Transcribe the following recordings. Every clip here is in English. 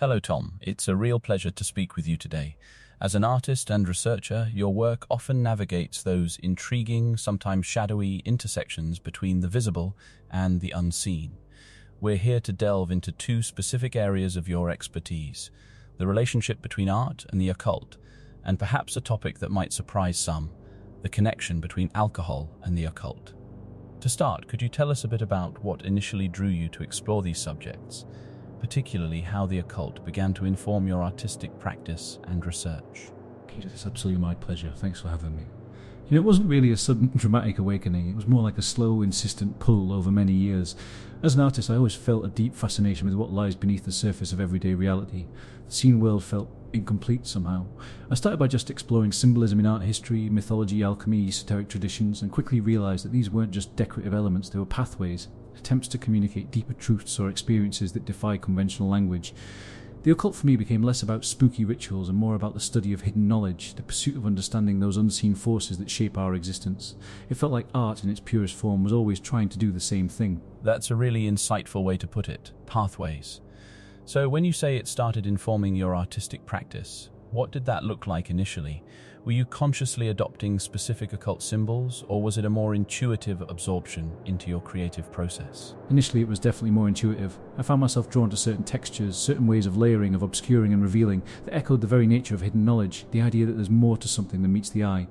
Hello, Tom. It's a real pleasure to speak with you today. As an artist and researcher, your work often navigates those intriguing, sometimes shadowy intersections between the visible and the unseen. We're here to delve into two specific areas of your expertise: the relationship between art and the occult, and perhaps a topic that might surprise some, the connection between alcohol and the occult. To start, could you tell us a bit about what initially drew you to explore these subjects, particularly how the occult began to inform your artistic practice and research? It's absolutely my pleasure. Thanks for having me. It wasn't really a sudden dramatic awakening. It was more like a slow, insistent pull over many years. As an artist, I always felt a deep fascination with what lies beneath the surface of everyday reality. The seen world felt incomplete somehow. I started by just exploring symbolism in art history, mythology, alchemy, esoteric traditions, and quickly realised that these weren't just decorative elements, they were pathways, attempts to communicate deeper truths or experiences that defy conventional language. The occult for me became less about spooky rituals and more about the study of hidden knowledge, the pursuit of understanding those unseen forces that shape our existence. It felt like art in its purest form was always trying to do the same thing. That's a really insightful way to put it, pathways. So when you say it started informing your artistic practice, what did that look like initially? Were you consciously adopting specific occult symbols, or was it a more intuitive absorption into your creative process? Initially, it was definitely more intuitive. I found myself drawn to certain textures, certain ways of layering, of obscuring and revealing, that echoed the very nature of hidden knowledge, the idea that there's more to something than meets the eye.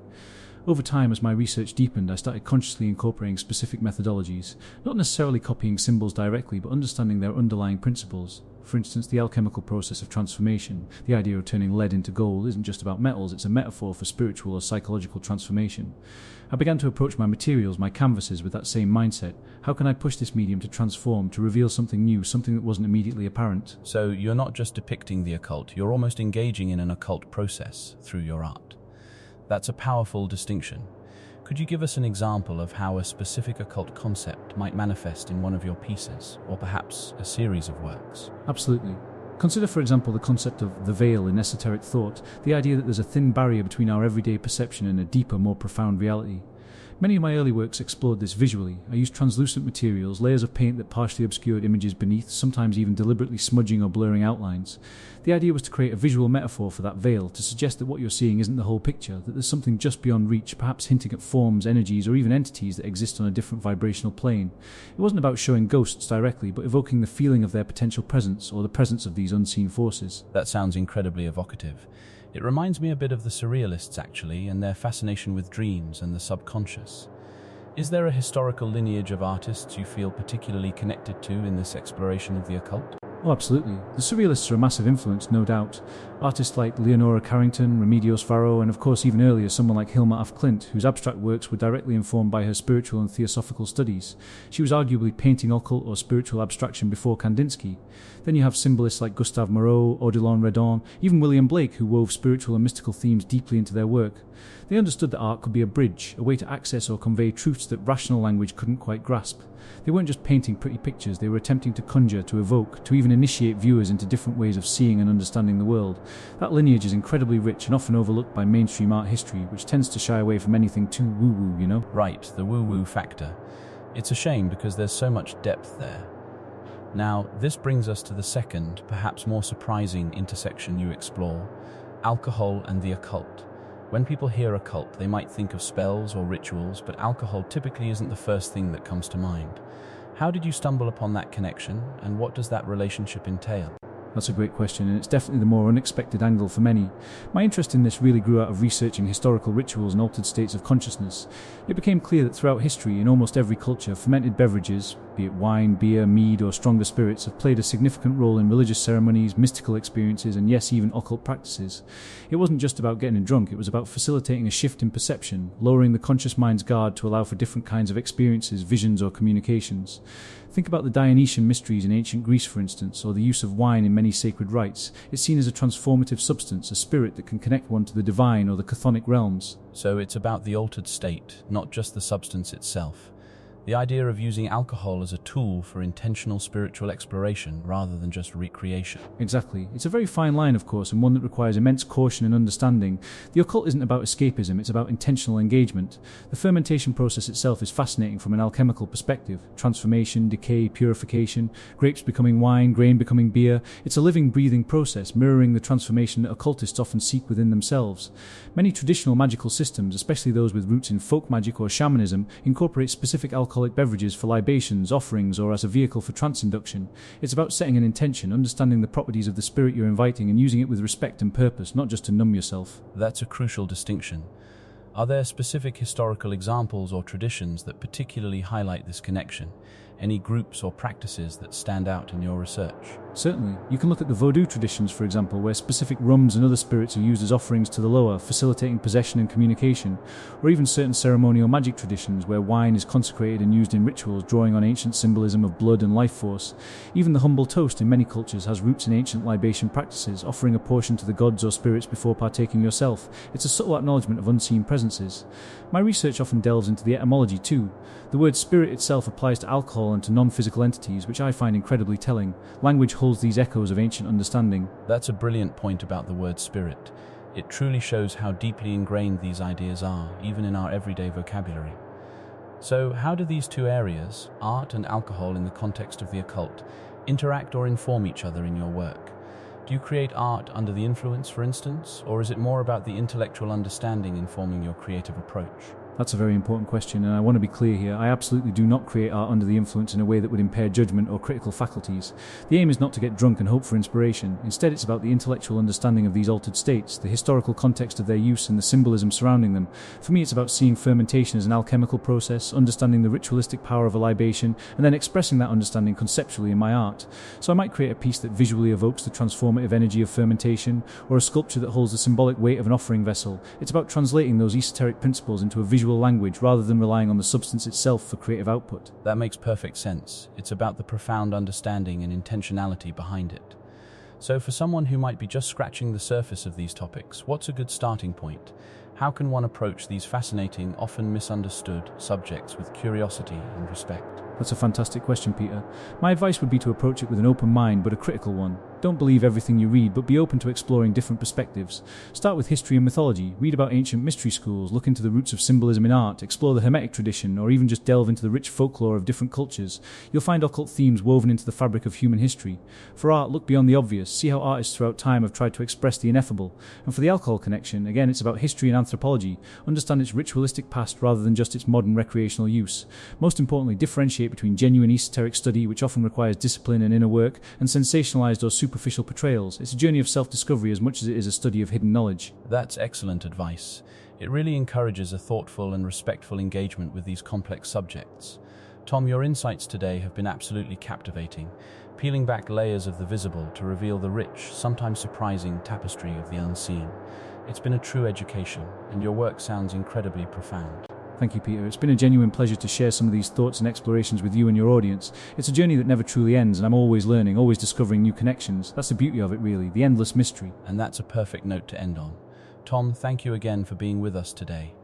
Over time, as my research deepened, I started consciously incorporating specific methodologies, not necessarily copying symbols directly, but understanding their underlying principles. For instance, the alchemical process of transformation. The idea of turning lead into gold isn't just about metals, it's a metaphor for spiritual or psychological transformation. I began to approach my materials, my canvases, with that same mindset. How can I push this medium to transform, to reveal something new, something that wasn't immediately apparent? So you're not just depicting the occult, you're almost engaging in an occult process through your art. That's a powerful distinction. Could you give us an example of how a specific occult concept might manifest in one of your pieces, or perhaps a series of works? Absolutely. Consider, for example, the concept of the veil in esoteric thought, the idea that there's a thin barrier between our everyday perception and a deeper, more profound reality. Many of my early works explored this visually. I used translucent materials, layers of paint that partially obscured images beneath, sometimes even deliberately smudging or blurring outlines. The idea was to create a visual metaphor for that veil, to suggest that what you're seeing isn't the whole picture, that there's something just beyond reach, perhaps hinting at forms, energies, or even entities that exist on a different vibrational plane. It wasn't about showing ghosts directly, but evoking the feeling of their potential presence, or the presence of these unseen forces. That sounds incredibly evocative. It reminds me a bit of the surrealists, actually, and their fascination with dreams and the subconscious. Is there a historical lineage of artists you feel particularly connected to in this exploration of the occult? Oh, absolutely. The Surrealists are a massive influence, no doubt. Artists like Leonora Carrington, Remedios Varo, and of course even earlier someone like Hilma af Klint, whose abstract works were directly informed by her spiritual and theosophical studies. She was arguably painting occult or spiritual abstraction before Kandinsky. Then you have symbolists like Gustave Moreau, Odilon Redon, even William Blake, who wove spiritual and mystical themes deeply into their work. They understood that art could be a bridge, a way to access or convey truths that rational language couldn't quite grasp. They weren't just painting pretty pictures, they were attempting to conjure, to evoke, to even initiate viewers into different ways of seeing and understanding the world. That lineage is incredibly rich and often overlooked by mainstream art history, which tends to shy away from anything too woo-woo, you know? Right, the woo-woo factor. It's a shame because there's so much depth there. Now, this brings us to the second, perhaps more surprising intersection you explore: alcohol and the occult. When people hear occult, they might think of spells or rituals, but alcohol typically isn't the first thing that comes to mind. How did you stumble upon that connection, and what does that relationship entail? That's a great question, and it's definitely the more unexpected angle for many. My interest in this really grew out of researching historical rituals and altered states of consciousness. It became clear that throughout history, in almost every culture, fermented beverages, be it wine, beer, mead, or stronger spirits, have played a significant role in religious ceremonies, mystical experiences, and yes, even occult practices. It wasn't just about getting drunk, it was about facilitating a shift in perception, lowering the conscious mind's guard to allow for different kinds of experiences, visions, or communications. Think about the Dionysian mysteries in ancient Greece, for instance, or the use of wine in many sacred rites. It's seen as a transformative substance, a spirit that can connect one to the divine or the chthonic realms. So it's about the altered state, not just the substance itself. The idea of using alcohol as a tool for intentional spiritual exploration rather than just recreation. Exactly. It's a very fine line, of course, and one that requires immense caution and understanding. The occult isn't about escapism, it's about intentional engagement. The fermentation process itself is fascinating from an alchemical perspective. Transformation, decay, purification, grapes becoming wine, grain becoming beer. It's a living, breathing process, mirroring the transformation that occultists often seek within themselves. Many traditional magical systems, especially those with roots in folk magic or shamanism, incorporate specific alcoholic beverages for libations, offerings, or as a vehicle for trance induction. It's about setting an intention, understanding the properties of the spirit you're inviting, and using it with respect and purpose, not just to numb yourself. That's a crucial distinction. Are there specific historical examples or traditions that particularly highlight this connection? Any groups or practices that stand out in your research? Certainly. You can look at the Vodou traditions, for example, where specific rums and other spirits are used as offerings to the lower, facilitating possession and communication, or even certain ceremonial magic traditions where wine is consecrated and used in rituals, drawing on ancient symbolism of blood and life force. Even the humble toast in many cultures has roots in ancient libation practices, offering a portion to the gods or spirits before partaking yourself. It's a subtle acknowledgement of unseen presences. My research often delves into the etymology too. The word spirit itself applies to alcohol and to non-physical entities, which I find incredibly telling. Language holds these echoes of ancient understanding. That's a brilliant point about the word spirit. It truly shows how deeply ingrained these ideas are, even in our everyday vocabulary. So, how do these two areas, art and alcohol in the context of the occult, interact or inform each other in your work? Do you create art under the influence, for instance, or is it more about the intellectual understanding informing your creative approach? That's a very important question, and I want to be clear here. I absolutely do not create art under the influence in a way that would impair judgment or critical faculties. The aim is not to get drunk and hope for inspiration. Instead, it's about the intellectual understanding of these altered states, the historical context of their use, and the symbolism surrounding them. For me, it's about seeing fermentation as an alchemical process, understanding the ritualistic power of a libation, and then expressing that understanding conceptually in my art. So I might create a piece that visually evokes the transformative energy of fermentation, or a sculpture that holds the symbolic weight of an offering vessel. It's about translating those esoteric principles into a visual language rather than relying on the substance itself for creative output. That makes perfect sense. It's about the profound understanding and intentionality behind it. So for someone who might be just scratching the surface of these topics, what's a good starting point? How can one approach these fascinating, often misunderstood subjects with curiosity and respect? That's a fantastic question, Peter. My advice would be to approach it with an open mind, but a critical one. Don't believe everything you read, but be open to exploring different perspectives. Start with history and mythology, read about ancient mystery schools, look into the roots of symbolism in art, explore the Hermetic tradition, or even just delve into the rich folklore of different cultures. You'll find occult themes woven into the fabric of human history. For art, look beyond the obvious, see how artists throughout time have tried to express the ineffable. And for the alcohol connection, again, it's about history and anthropology. Understand its ritualistic past rather than just its modern recreational use. Most importantly, differentiate between genuine esoteric study, which often requires discipline and inner work, and sensationalized or superficial portrayals. It's a journey of self-discovery as much as it is a study of hidden knowledge. That's excellent advice. It really encourages a thoughtful and respectful engagement with these complex subjects. Tom, your insights today have been absolutely captivating, peeling back layers of the visible to reveal the rich, sometimes surprising tapestry of the unseen. It's been a true education, and your work sounds incredibly profound. Thank you, Peter. It's been a genuine pleasure to share some of these thoughts and explorations with you and your audience. It's a journey that never truly ends, and I'm always learning, always discovering new connections. That's the beauty of it, really, the endless mystery. And that's a perfect note to end on. Tom, thank you again for being with us today.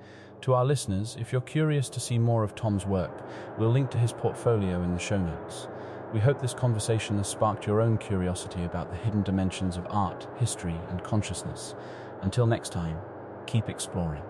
To our listeners, if you're curious to see more of Tom's work, we'll link to his portfolio in the show notes. We hope this conversation has sparked your own curiosity about the hidden dimensions of art, history, and consciousness. Until next time, keep exploring.